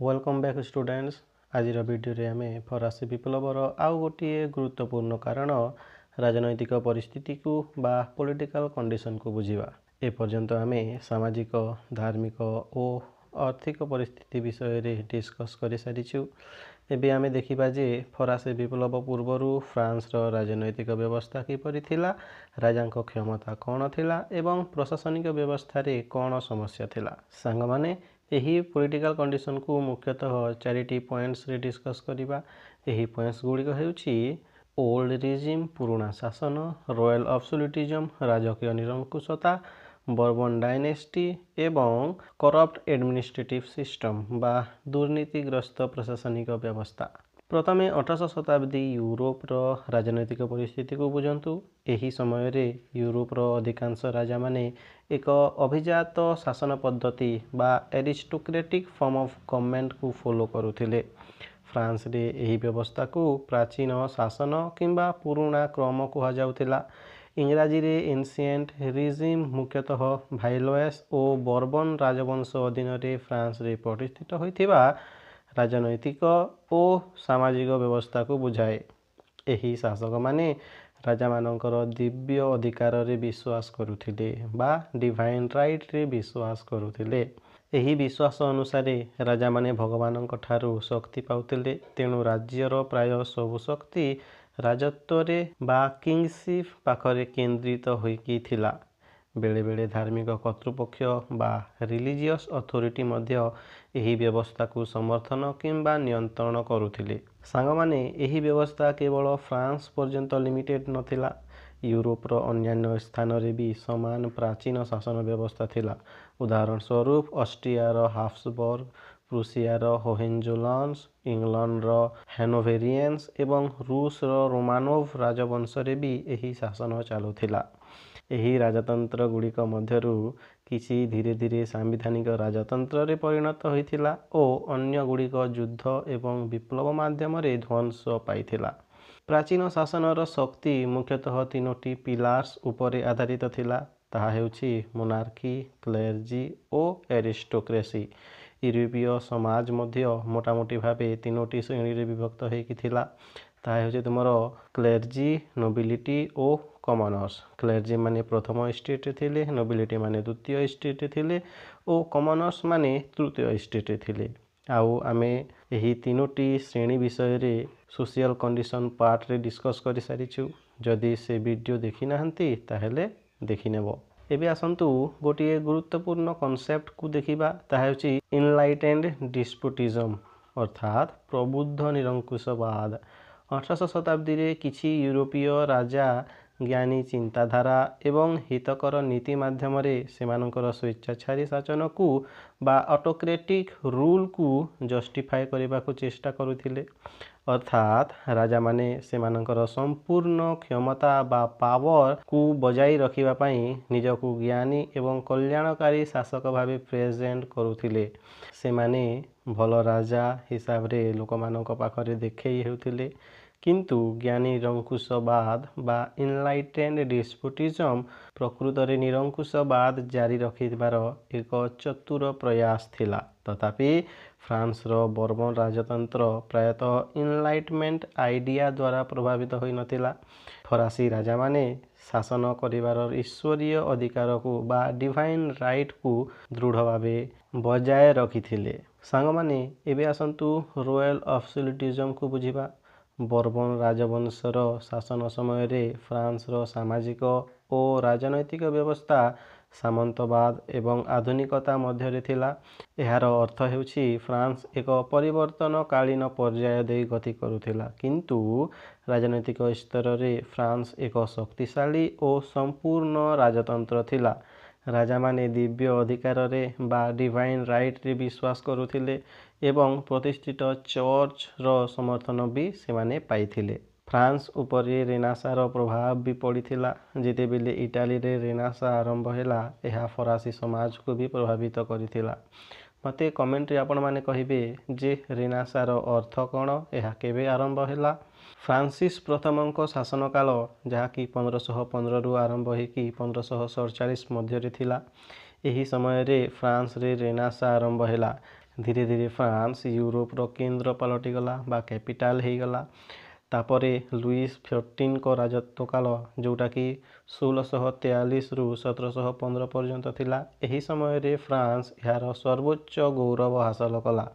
Welcome back students. आज video रे आमे फरासी विप्लवर आउ गोटे गुरुत्वपूर्ण कारण राजनैतिक परिस्थिति को बा पॉलिटिकल कंडीशन को बुझीबा। ए पर्यंत आमे सामाजिक धार्मिक और आर्थिक परिस्थिति विषय रे डिस्कस कर सारिछु। एबे आमे देखिबा जे फरासी विप्लव पूर्वरु फ्रांस रो राजनैतिक व्यवस्था किपरि थिला, राजांक क्षमता कौन थिला एवं प्रशासनिक व्यवस्था रे कौन समस्या थिला। सांग माने यही पॉलिटिकल कंडीशन को मुख्यतः 4टी पॉइंट्स रे डिस्कस करिबा। यही पॉइंट्स गुड़िक हेउछि ओल्ड रिजिम पुराना शासन, रॉयल अब्सोल्यूटिज्म राजकीय निरंकुशता, बर्बन डायनेस्टी एवं करप्ट एडमिनिस्ट्रेटिव सिस्टम बा दुर्नीतिग्रस्त प्रशासनिक व्यवस्था। प्रथमे 18 शताब्दी यूरोप रो राजनैतिक परिस्थिति को बुझंतु। यही समय रे यूरोप रो अधिकांश राजा माने एक अभिजात शासन पद्धति बा एरिस्टोक्रेटिक फॉर्म ऑफ गवर्नमेंट को फॉलो करुथिले। फ्रांस रे यही व्यवस्था को प्राचीन शासन किंबा पुराना क्रम कहा जाउथिला। इंग्राजी रे एंशिएंट रिजिम मुख्यतः भाइलोएस और बर्बन राजवंश अधीन रे फ्रांस रे प्रतिष्ठित होइथिबा राजनैतिक और सामाजिक व्यवस्था को बुझाए। यही शासक माने राजा मानकर दिव्य अधिकार रे विश्वास करुथिले बा डिवाइन राइट रे विश्वास करुथिले। यही विश्वास अनुसार राजा माने भगवानक ठारू शक्ति पाउथिले। तेणु राज्यर प्राय सबु शक्ति राजत्व रे बा किंगशिप पाखरे केंद्रित होइकी थिला। बेले बेले धार्मिक कर्तृपक्ष बा रिलीजियस अथॉरिटी मध्य यही व्यवस्था को समर्थन किंबा नियंत्रण करुथिले। सांगमाने यही व्यवस्था केवल फ्रांस पर्यंत लिमिटेड नथिला। यूरोप रो अन्यान्य स्थान रे भी समान प्राचीन शासन व्यवस्था थिला। उदाहरण स्वरूप ऑस्ट्रिया रो हाब्सबर्ग, प्रूसिया रो होहेंजोलन्स, इंग्लैंड रो हैनोवेरियंस एवं रूस रो रोमानोव राजवंश रे भी यही शासन चालुथिला। यही राजतंत्र गुड़िक मध्यरु किसी धीरे धीरे सांविधानिक राजतंत्र रे परिणत होइथिला और अन्य गुड़िक युद्ध एवं विप्लव माध्यम रे ध्वंस पाइथिला। प्राचीन शासनर शक्ति मुख्यतः 3टी पिलार्स उपरे आधारित थिला। ताहा हेउछि मोनार्की, क्लेर्जी और एरिस्टोक्रेसी। यूरोपीय समाज मध्य मोटामोटी भावे 3टी श्रेणी रे विभक्त होइकी थिला। ताहा हेउछि तुमर क्लेर्जी, नोबिलिटी और कमनर्स। क्लेर्जी माने प्रथम स्टेट थिले, नोबिलिटी माने द्वितीय स्टेट थिले और कमनर्स माने तृतीय स्टेट थिले। आउ आमे यही 3टी श्रेणी विषय रे सोशल कंडीशन पार्ट रे डिस्कस करि सारिछु। जदि से वीडियो देखि नाहंती ताहेले देखि नेबो। एबे आसंतु गोटे गुरुत्वपूर्ण कॉन्सेप्ट को देखिबा। ताहा हेउछि इनलाइटेंड डिस्पुटिज्म अर्थात प्रबुद्ध निरंकुशवाद। 18 शताब्दी रे किछि यूरोपीय राजा ज्ञानी चिंताधारा एवं हितकर नीति माध्यम रे सेमानकर स्वेच्छाचारी शासन को बा ऑटोक्रेटिक रूल को जस्टिफाई करबा को चेष्टा करुथिले। अर्थात राजा माने सेमानकर संपूर्ण क्षमता बा पावर को बजाई रखिबा पई निजको ज्ञानी एवं कल्याणकारी शासक भावे प्रेजेंट करुथिले। सेमाने भल राजा हिसाब रे लोकमानक पाखरे देखै हेउथिले। किंतु ज्ञानी निरंकुशवाद बा इनलाइटेंड डिस्पुटिज्म प्रकृत रे निरंकुशवाद जारी रखिबार एक चतुर प्रयास थिला। तथापि फ्रांस रो बर्बन राजतंत्र प्रायतः इनलाइटमेंट आइडिया द्वारा प्रभावित होई नथिला। फरासी राजा माने शासन करिबार ईश्वरीय अधिकार को बा डिवाइन राइट को दृढ़ भावे बजाय रखिथिले। सांग माने एबे आसंतु रॉयल अब्सोल्यूटिज्म को बुझिबा। बर्बन राजवंशर शासन समय रे फ्रांस रो सामाजिक और राजनैतिक व्यवस्था सामंतवाद एवं आधुनिकता मध्य रे थिला। एहार अर्थ हेउछि फ्रांस एक परिवर्तन कालीन पर्याय दे गति करुथिला। किंतु राजनैतिक स्तर रे फ्रांस एक शक्तिशाली और संपूर्ण राजतंत्र थिला। राजा माने दिव्य अधिकार रे बा डिवाइन राइट रे विश्वास करुथिले एवं प्रतिष्ठित चर्च रो समर्थन भी सेमाने पाइथिले। फ्रांस उपरे रेनासार प्रभाव भी पड़िथिला। जेतेबेले इटाली रे रेनासा आरंभ हैला एहा फरासी समाज को भी प्रभावित करिथिला। मते कमेंट रे आपण माने कहिबे जे रेनासार अर्थ कोन, एहा केबे आरंभ हैला। फ्रांसिस प्रथमंक शासन काल जहा कि 1515 रु आरंभ होइकी 1547 मध्य रे थिला। यही समय रे फ्रांस रे रेनासा आरंभ हैला। धीरे धीरे फ्रांस यूरोपर केन्द्र पलटिगला बा कैपिटाल होगला। तापरे लुइस 14 राजत्व काल जोटा कि 1643 रु 1715 पर्यंत थिला। एही समय रे फ्रांस यार सर्वोच्च गौरव हासिल कला,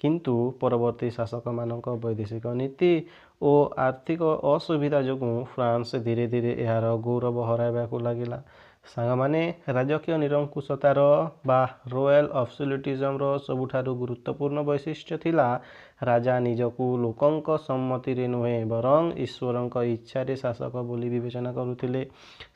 किंतु परवर्ती शासक मानक वैदेशिक नीति और आर्थिक असुविधा जो फ्रांस धीरे धीरे यार गौरव हराइबाकू लागिला। सांगमाने राजकीय निरंकुशतार बा रॉयल अब्सोल्यूटिज्म सबुठारु गुरुत्वपूर्ण वैशिष्ट्य थिला राजा निजकू लोकंक सम्मति रे नुहे बरं ईश्वरंक इच्छारे शासक बोली विवेचना करुथिले।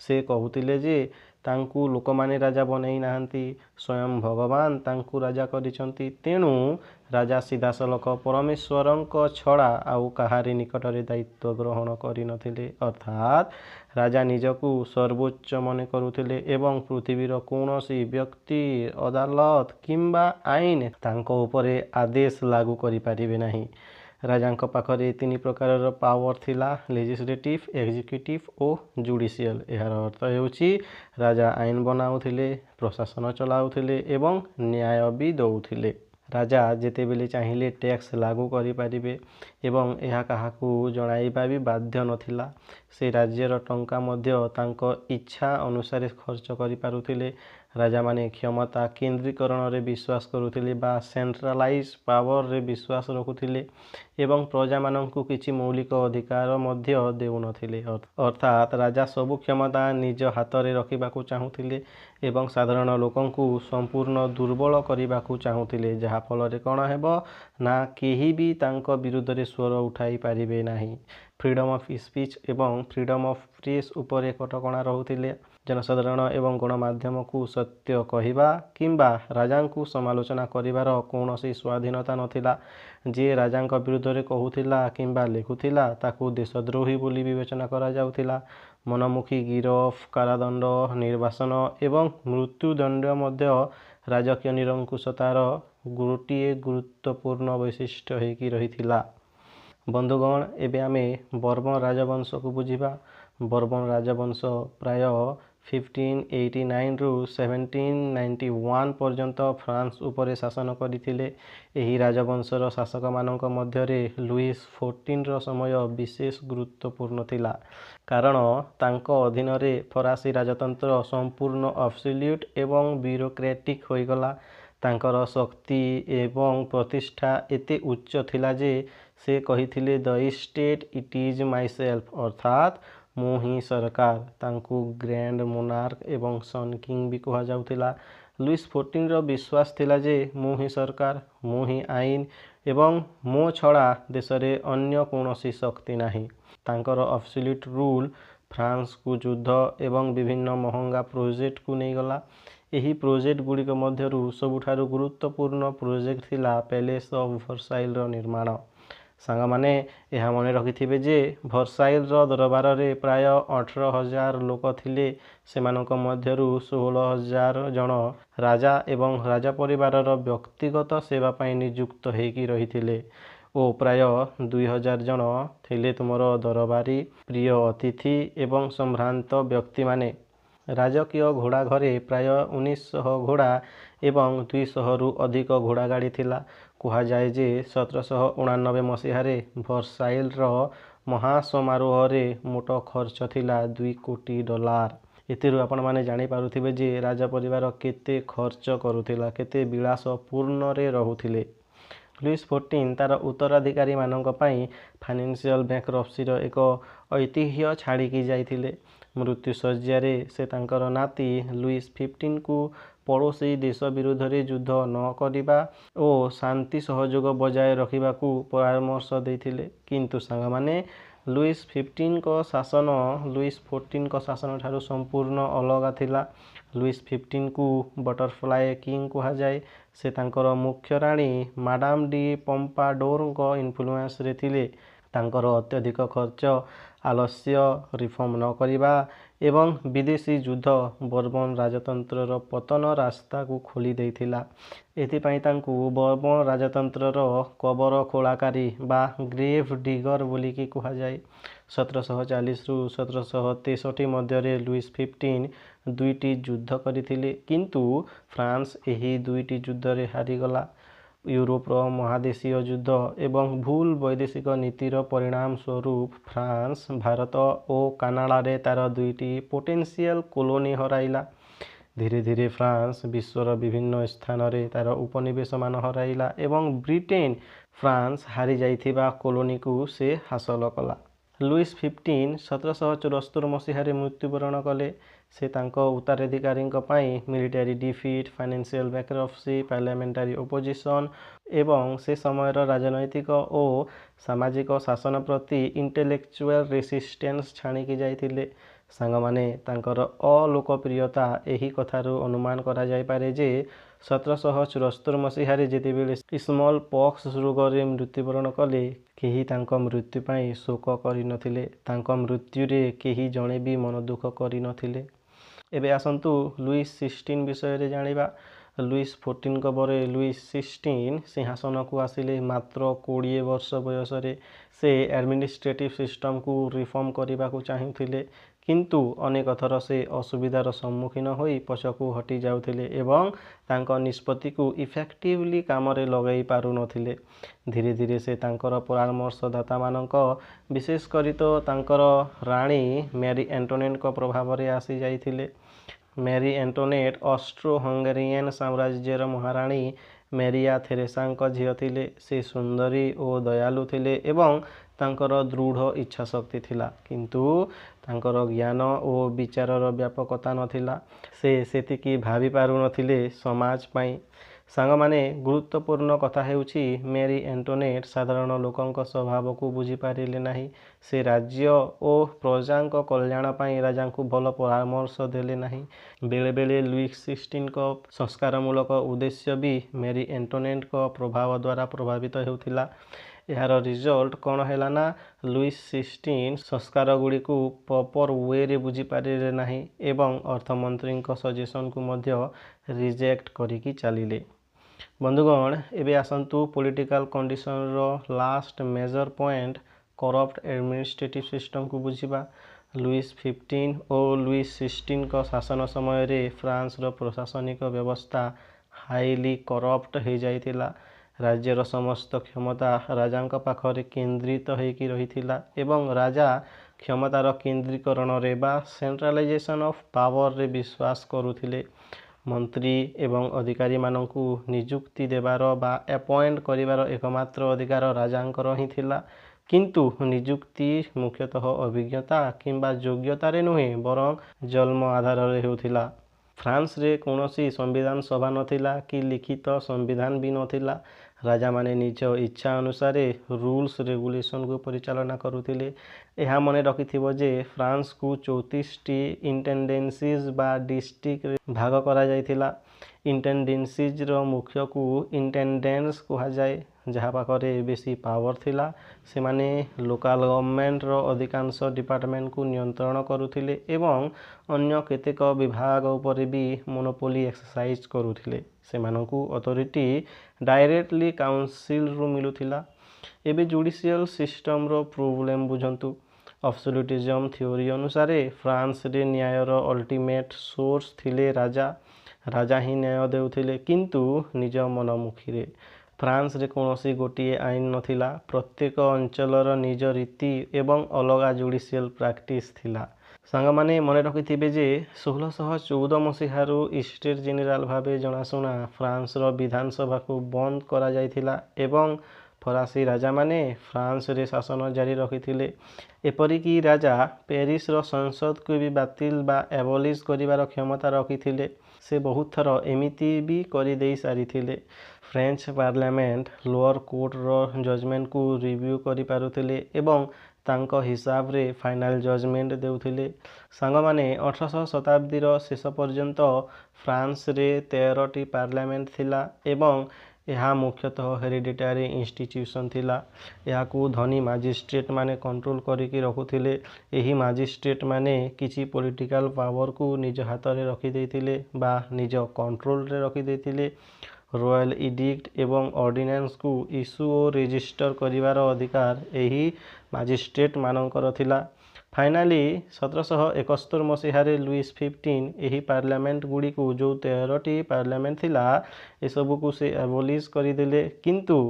से कहूथिले जे तांकू लोकमाने राजा बनई नाहंती, स्वयं भगवान तांकू राजा करिसंती। तेणु राजा सीधासलख परमेश्वरंक छड़ा आउ काहारी निकटरे दायित्व ग्रहण करिनथिले। अर्थात राजा निजकू सर्वोच्च मन करुथिले एवं पृथ्वीर कौनसी व्यक्ति, अदालत किंबा आईन तांको उपरे आदेश लागू करि पारिबे नाही। राजांक पाखरे 3 प्रकारर पावर थिला, लेजिस्लेटिव, एक्जिक्यूटिव और जुडिशियल। यार अर्थ हेउछि राजा आईन बनाउथिले, प्रशासन चलाउथिले एवं न्याय भी दउथिले। राजा जेतेबेले चाहिए टैक्स लागू करि पारिबे एवं यह काहाकू जणाइबा भी बाध्य नथिला। से राज्यर टंका मध्य तांको इच्छा अनुसार खर्च करि पारुथिले। राजा माने क्षमता केंद्रीकरण रे विश्वास करुथिले बा सेंट्रलाइज पावर रे विश्वास रखुथिले एवं प्रजा माननकू किछि मौलिक अधिकार मध्य देउनथिले। अर्थात राजा सबु क्षमता निज हाथ रे रखिबाकू चाहुथिले एवं साधारण लोकंकू संपूर्ण दुर्बल करिबाकू चाहुथिले, जहा फल रे कोन हेबो ना केही भी तांको विरुद्ध रे स्वर उठाई पारिबे नाही। फ्रीडम ऑफ स्पीच एवं फ्रीडम ऑफ प्रेस उपरे कटकणा रहुथिले। जनसाधारण एवं गणमाध्यम को सत्य कहिबा किंबा राजांकू समालोचना करिबार कौनसी स्वाधीनता नथिला। जे राजांक विरुद्ध रे कहूथिला किंबा लेखुथिला ताकू देशद्रोही बोली विवेचना करा जाउथिला। मनमुखी गिरफ, कारादंड, निर्वासन एवं मृत्युदंड मध्य राजकीय निरंकुशतार गोटिए गुरुत्वपूर्ण वैशिष्ट्य होइकी रहिथिला। बंधुगण, एबे आमे बर्बन राजवंश को बुझिबा। बर्बन राजवंश प्राय 1589 रु 1791 पर्यंत फ्रांस उपरे शासन करथिले। एही राजवंशर शासक मानक मध्यरे लुइस 14 रो समय विशेष गुरुत्वपूर्ण थिला, कारण तांको अधीन रे फरासी राजतंत्र संपूर्ण अब्सोल्यूट एवं ब्यूरोक्रेटिक होइगला। तांकर शक्ति एवं प्रतिष्ठा एते उच्च थिला जे से कहिथिले the state it is myself, अर्थात मु ही सरकार। तांकू ग्रैंड मोनार्क एवं सन किंग भी कहा जाउथिला। लुइस 14 रो विश्वास थिला जे मु ही सरकार, मु ही आईन एवं मो छड़ा देश रे अन्य कौनसी शक्ति नाही। तांकर अब्सोल्यूट रूल फ्रांस को युद्ध एवं विभिन्न महंगा प्रोजेक्ट को नहीं गला। एही प्रोजेक्ट गुड़िक मध्यरु सबुठारु गुरुत्वपूर्ण प्रोजेक्ट थिला पैलेस ऑफ वर्साइल रो निर्माण। सांग माने यह मन रखिथिबे जे वर्साइल रो दरबार रे प्राय 18,000 लोक थिले। सेमानक मध्यरु 16,000 जन राजा एवं राजा परिवार रो व्यक्तिगत सेवा पई नियुक्त हेकी रहिथिले ओ प्राय 2,000 जन थिले तुमर दरबारी, प्रिय अतिथि एवं संभ्रांत व्यक्ति माने। राजकीय घोड़ा घरे प्राय 1900 घोड़ा एवं 200 रु अधिक घोड़ा गाड़ी थिला। कहा जाए जे 1789 मसीहारे वर्साइल रो महासमारोह रे मोट खर्च थिला 2 कोटी डॉलर। एतिरु आपण माने जानि पारुथिबे जे राजा परिवार केते खर्च करुथिला, केते विलासपूर्ण रे रहुथिले। लुइस 14 तार उत्तराधिकारी मानक पई फाइनेंशियल बैंक्रप्सी रो एक ऐतिह्य छाड़िकी जाइथिले। मृत्यु शज्यारे से तांकर नाती लुइस 15 को पड़ोसी देश विरुद्ध रे युद्ध न करिबा ओ शांति सहयोग बजाय रखिबाकू परामर्श देथिले। किंतु सांग माने लुइस 15 को शासन लुइस 14 को शासन ठारू संपूर्ण अलग थिला। लुइस 15 को बटरफ्लाई किंग कहा जाए। से तांकर मुख्य राणी माडाम डी पोम्पाडोर को इन्फ्लुएंस रे थिले। तांकर अत्यधिक खर्च, आलस्य, रिफॉर्म न करिबा एवं विदेशी युद्ध बर्बन राजतंत्रर पतन रास्ता को खोली देथिला। एथिपाई तांकू बर्बन राजतंत्रर कबर खोलाकारी बा ग्रेव डिगर बोलिकी कहा जाए। 1740 रु 1763 मध्य लुइस 15 दुईटी युद्ध करथिले, किंतु फ्रांस एही दुईटी युद्ध रे हारिगला। यूरोपर महादेशीय युद्ध एवं भूल वैदेशिक नीतिर परिणाम स्वरूप फ्रांस भारत और कानाडा तार दुईटी पोटेंशियल कॉलोनी हराइला। धीरे धीरे फ्रांस विश्वर विभिन्न स्थान में तार उपनिवेश मान हराइला एवं ब्रिटेन फ्रांस हारी जाइथिबा कॉलोनी को से हासिल कला। लुइस 15 1774 मसीह मृत्युवरण कले। से तांको उत्तराधिकारी military defeat, financial bankruptcy, parliamentary opposition एवं से समय राजनैतिक और सामाजिक शासन प्रति इंटेलेक्चुअल रेसिस्टेंस छाणिकी जाइथिले। सांगमाने तांकर अलोकप्रियता यही कथारू अनुमान करा जाय पारे जे 1774 मसीह जेतेबेले स्मॉल पॉक्स रोगरे मृत्युवरण कले केही तांको मृत्यु पाई शोक करि नथिले। तांको मृत्युरे केही जणे भी मन दुख करि नथिले। एबे आसंतु लुइस 16 विषय रे जानिबा। लुइस 14 बरे लुइस 16 सिंहासन को आसिले। मात्र 20 वर्ष बयस से एडमिनिस्ट्रेटिव सिस्टम को रिफॉर्म करने को चाहूले, किंतु अनेक थर से असुविधार सम्मुखीन होई पछकू हटी जाउथिले एवं तांको निष्पत्ति को इफेक्टिवली काम रे लगई पारु नथिले। धीरे धीरे से तांकर परामर्शदाता मानक विशेष करी तो तांकर राणी मैरी एंटोनेट को प्रभाव रे आसी जाइथिले। मैरी एंटोनेट ऑस्ट्रो हंगेरियन साम्राज्यर महाराणी मेरिया थेरेसा झील थिले। से सुंदरी और दयालु थिले एवं तांकर दृढ़ इच्छा शक्ति थिला, किंतु तांकर ज्ञान और विचारर व्यापकता नथिला। से सेतिकी भाभी पारु नथिले समाज पाई। सांग माने गुरुत्वपूर्ण कथा हेउछि मेरी एंटोनेट साधारण लोकंक स्वभाव को बुझी पारिले नाही। से राज्य और प्रजांक कल्याण पाई राजा को भल परामर्श देले नाही। बेले बेले लुइस 16 को संस्कारमूलक उद्देश्य भी मेरी एंटोनेट को प्रभाव द्वारा प्रभावित हेउथिला। यार रिजल्ट कौन है ना, लुइस 16 संस्कार गुड़ी को प्रॉपर वे रे बुझी पारे नाही एवं अर्थमंत्री सजेशन को मध्य रिजेक्ट करिकी चलिले। बंधुगण एबे आसंतु पॉलिटिकल कंडीशन रो last major point corrupt administrative system को बुझिबा। लुइस 15 और लुइस 16 का शासन समय रे फ्रांस रो प्रशासनिक व्यवस्था हाईली करप्ट हो जाइतिला। राज्यर समस्त क्षमता राजांक पाखरे केंद्रित होइकी रहिथिला एवं राजा क्षमतार केंद्रीकरण रे बा सेंट्रलाइजेशन ऑफ पावर रे विश्वास करुथिले। मंत्री एवं अधिकारी मानकु नियुक्ति देवार बा अपॉइंट करिवार एकमात्र अधिकार राजांकर ही थिला, किंतु नियुक्ति मुख्यतः अभिज्ञता किंबा योग्यता रे नुहे बरं जन्म आधार रे हेउथिला। फ्रांस रे कौनसी संविधान सभा नथिला कि लिखित संविधान भी नथिला। राजा माने निज इच्छा अनुसार रूल्स रेगुलेशन को परिचालना करुथिले। यह मन रखिथिबो जे फ्रांस को 34 टी इंटेंडेंसीज बा डिस्ट्रिक्ट भाग करा जाइथिला। इंटेंडेंसीज रो मुख्य को इंटेंडेंट्स कहा जाए, जहाँ पाखरे बेसी पावर थिला। से माने लोकल गवर्नमेंट रो अधिकांश डिपार्टमेंट को नियंत्रण करुथिले एवं अन्य केतेक विभाग उपरे भी मोनोपोली एक्सरसाइज करुथिले। से मानकु अथॉरिटी डायरेक्टली काउंसिल रु मिलुथिला। एबे जुडिशियल सिस्टम रो प्रॉब्लम बुझंतु। अब्सोल्यूटिज्म थ्योरी अनुसार फ्रांस रे न्यायर अल्टीमेट सोर्स थिले राजा। राजा ही न्याय देउथिले, किंतु निज मनमुखी रे। फ्रांस रे कौनसी गोटे आईन नथिला। प्रत्येक अंचलर निज रीति एवं अलगा जुडिशियल प्रैक्टिस थिला। सांग माने मन रखिथिबे जे 1614 मसीहारू स्टेट जेनेराल भावे जनाशुना फ्रांस रो विधानसभा को बंद करा जाइथिला एवं फरासी राजा माने फ्रांस रे शासन जारी रखिथिले। एपरिकी राजा पेरिस रो संसद को भी बातिल बा एबोलिश करिवार क्षमता रखिथिले। से बहुत थर एमिति भी करि देई सारिथिले। फ्रेंच पार्लियामेंट लोअर कोर्ट रो जजमेंट को रिव्यू करि पारुथिले एवं तांको हिसाब रे फाइनल जजमेंट देउथिले। सांग माने 1800 शताब्दी रो शेष पर्यंत फ्रांस रे 13 टी पार्लियामेंट थिला एवं यह मुख्यतः हेरिडिटरी इंस्टीट्यूशन थिला। यह को धनी मजिस्ट्रेट माने कंट्रोल करिकी रखुथिले। यही मजिस्ट्रेट माने किछि पॉलिटिकल पावर को निज हाथ रे रखि देथिले बा निज कंट्रोल रे रखि देथिले। रॉयल इडिक्ट एवं ऑर्डिनेंस को इश्यू और रजिस्टर करिवार अधिकार यही मजिस्ट्रेट मानकर थिला। फाइनाली 1771 मसीह लुइस 15 यही पार्लियामेंट गुड़ी को जो 13टी पार्लियामेंट थिला ए सब को से एबोलिश करदेले किंतु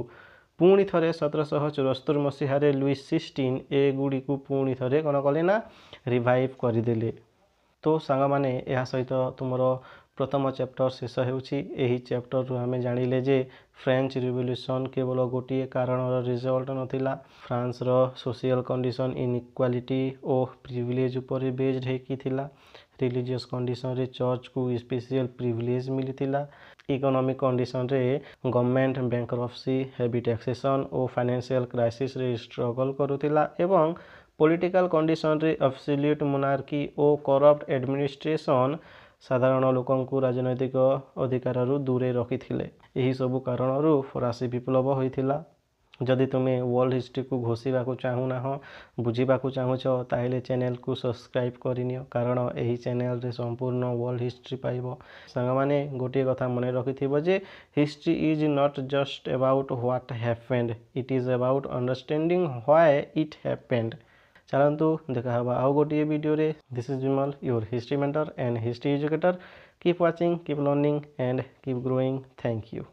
पुणी थे 1774 मसीह लुइस 16 ए गुड़ी को पुणी थे कौन कले ना रिवाइव करदेले। तो सांग माने यह सहित तुमर प्रथम चैप्टर शेष होची चैप्टर रु आमे जानिले जे फ्रेंच रिवोल्यूशन केवल गोटे कारण रिजल्ट नथिला फ्रांस रो सोशल कंडीशन इनइक्वालिटी ओ प्रिविलेज ऊपर बेस्ड हेकी थिला रिलीजियस कंडीशन रे चर्च को स्पेशल प्रिविलेज मिलिथिला इकोनॉमिक कंडीशन रे गवर्नमेंट बैंक्रप्सी हेवी टैक्सेशन ओ फाइनेंशियल क्राइसिस रे स्ट्रगल करुथिला एवं पॉलिटिकल कंडीशन रे एब्सोल्यूट मोनार्की ओ करप्ट एडमिनिस्ट्रेशन साधारण लोकंकु राजनैतिक अधिकार दूरे रखिथिले। यही सब कारण फरासी विप्लव होइथिला। जदि तुम्हें वर्ल्ड हिस्ट्री को घोषिबा को चाहूना बुझीबा को चाहूच ताहले चैनल को सब्सक्राइब करनियो कारण यही चैनल रे संपूर्ण वर्ल्ड हिस्ट्री पाइबो। सांग माने गोटे कथा मन रखिथिबो जे history is not just about what happened it is about understanding why it happened. चलतु देखा हवा आउ गोटे वीडियो रे। This is Vimal your history mentor and history educator. Keep watching, keep learning and keep growing. Thank you.